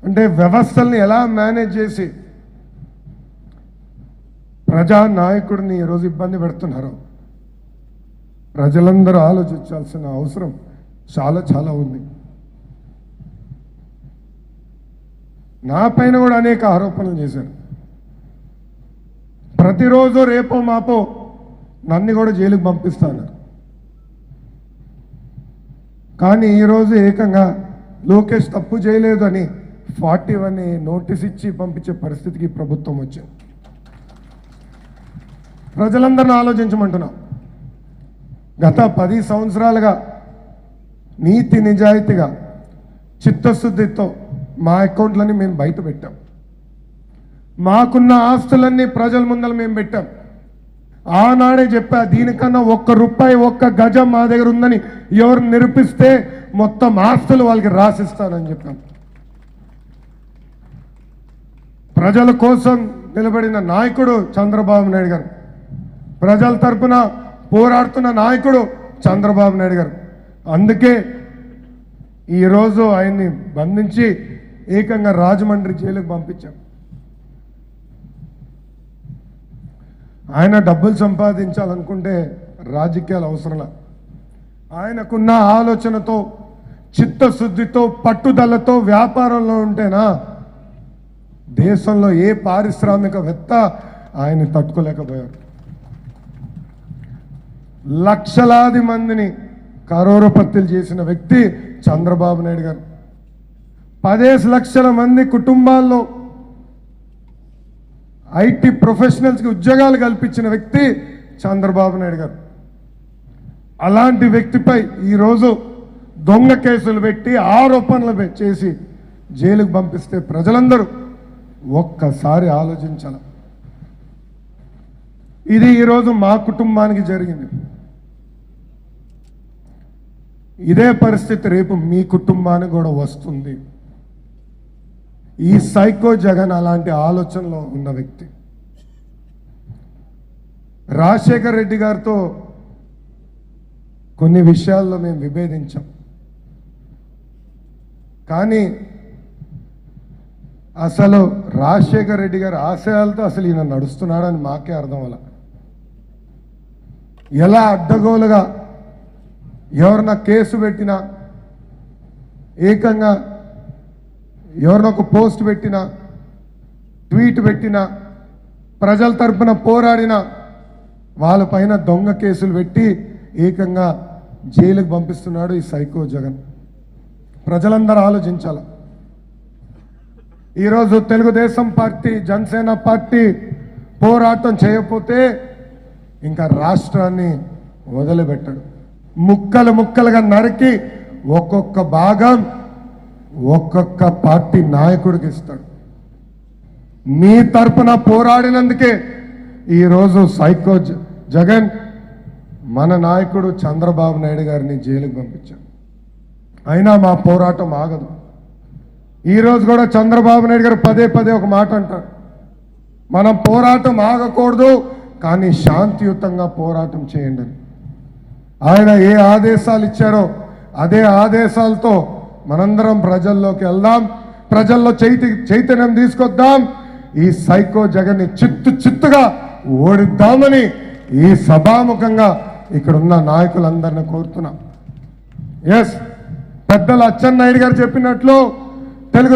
అంటే వ్యవస్థల్ని ఎలా మేనేజ్ చేసి ప్రజా నాయకుడిని ఈరోజు ఇబ్బంది పెడుతున్నారు. ప్రజలందరూ ఆలోచించాల్సిన అవసరం చాలా చాలా ఉంది. నా పైన కూడా అనేక ఆరోపణలు చేశారు. ప్రతిరోజు రేపో మాపో నన్ను కూడా జైలుకు పంపిస్తాను. కానీ ఈరోజు ఏకంగా లోకేష్ తప్పు చేయలేదు అని 41 నోటీస్ ఇచ్చి పంపించే పరిస్థితికి ప్రభుత్వం వచ్చింది. ప్రజలందరిని ఆలోచించమంటున్నాం. గత 10 సంవత్సరాలుగా నీతి నిజాయితీగా చిత్తశుద్ధితో మా అకౌంట్లని మేము బయట పెట్టాం. మాకున్న ఆస్తులన్నీ ప్రజల ముందర మేము పెట్టాం. ఆనాడే చెప్పా, దీనికన్నా ₹1 1 గజం మా దగ్గర ఉందని ఎవరు నిరూపిస్తే మొత్తం ఆస్తులు వాళ్ళకి రాసిస్తానని చెప్పాం. ప్రజల కోసం నిలబడిన నాయకుడు చంద్రబాబు నాయుడు గారు, ప్రజల తరపున పోరాడుతున్న నాయకుడు చంద్రబాబు నాయుడు గారు. అందుకే ఈరోజు ఆయన్ని బంధించి ఏకంగా రాజమండ్రి జైలుకు పంపించాం. ఆయన డబ్బులు సంపాదించాలనుకుంటే రాజకీయాలు అవసరంలా. ఆయనకున్న ఆలోచనతో చిత్తశుద్ధితో పట్టుదలతో వ్యాపారంలో ఉంటేనా దేశంలో ఏ పారిశ్రామికవేత్త ఆయన్ని తట్టుకోలేకపోయారు. లక్షలాది మందిని కరోరపత్తులు చేసిన వ్యక్తి చంద్రబాబు నాయుడు గారు. 10 లక్షల మంది కుటుంబాల్లో ఐటీ ప్రొఫెషనల్స్కి ఉద్యోగాలు కల్పించిన వ్యక్తి చంద్రబాబు నాయుడు గారు. అలాంటి వ్యక్తిపై ఈరోజు దొంగ కేసులు పెట్టి ఆరోపణలు చేసి జైలుకు పంపిస్తే ప్రజలందరూ ఒక్కసారి ఆలోచించాలి. ఇది ఈరోజు మా కుటుంబానికి జరిగింది. ఇదే పరిస్థితి రేపు మీ కుటుంబానికి కూడా వస్తుంది. ఈ సైకో జగన్ అలాంటి ఆలోచనలో ఉన్న వ్యక్తి. రాజశేఖర రెడ్డి గారితో కొన్ని విషయాల్లో మేము విభేదించాం. కానీ అసలు రాజశేఖర రెడ్డి గారి ఆశయాలతో అసలు ఈయన నడుస్తున్నాడని మాకే అర్థం అవ్వల. ఎలా అడ్డగోలుగా ఎవరన్నా కేసు పెట్టినా, ఏకంగా ఎవరినో ఒక పోస్ట్ పెట్టినా, ట్వీట్ పెట్టినా, ప్రజల తరపున పోరాడినా వాళ్ళపైన దొంగ కేసులు పెట్టి ఏకంగా జైలుకు పంపిస్తున్నాడు ఈ సైకో జగన్. ప్రజలందరూ ఆలోచించాలి. ఈరోజు తెలుగుదేశం పార్టీ, జనసేన పార్టీ పోరాటం చేయకపోతే ఇంకా రాష్ట్రాన్ని వదిలిపెట్టాడు. ముక్కలు ముక్కలుగా నరికి ఒక్కొక్క భాగం ఒక్కొక్క పార్టీ నాయకుడికి ఇస్తాడు. మీ తరపున పోరాడినందుకే ఈరోజు సైకో జగన్ మన నాయకుడు చంద్రబాబు నాయుడు గారిని జైలుకు పంపించాడు. అయినా మా పోరాటం ఆగదు. ఈరోజు కూడా చంద్రబాబు నాయుడు గారు పదే ఒక మాట అంటారు, మనం పోరాటం ఆగకూడదు కానీ శాంతియుతంగా పోరాటం చేయండి అని. ఆయన ఏ ఆదేశాలు ఇచ్చారో అదే ఆదేశాలతో మనందరం ప్రజల్లోకి వెళ్దాం, ప్రజల్లో చైతన్యం తీసుకొద్దాం, ఈ సైకో జగన్ని చిత్తుగా ఓడిద్దామని ఈ సభాముఖంగా ఇక్కడున్న నాయకులందరినీ కోరుతున్నాం. ఎస్, పెద్దలు అచ్చెన్నాయుడు గారు చెప్పినట్లు తెలుగుదేశం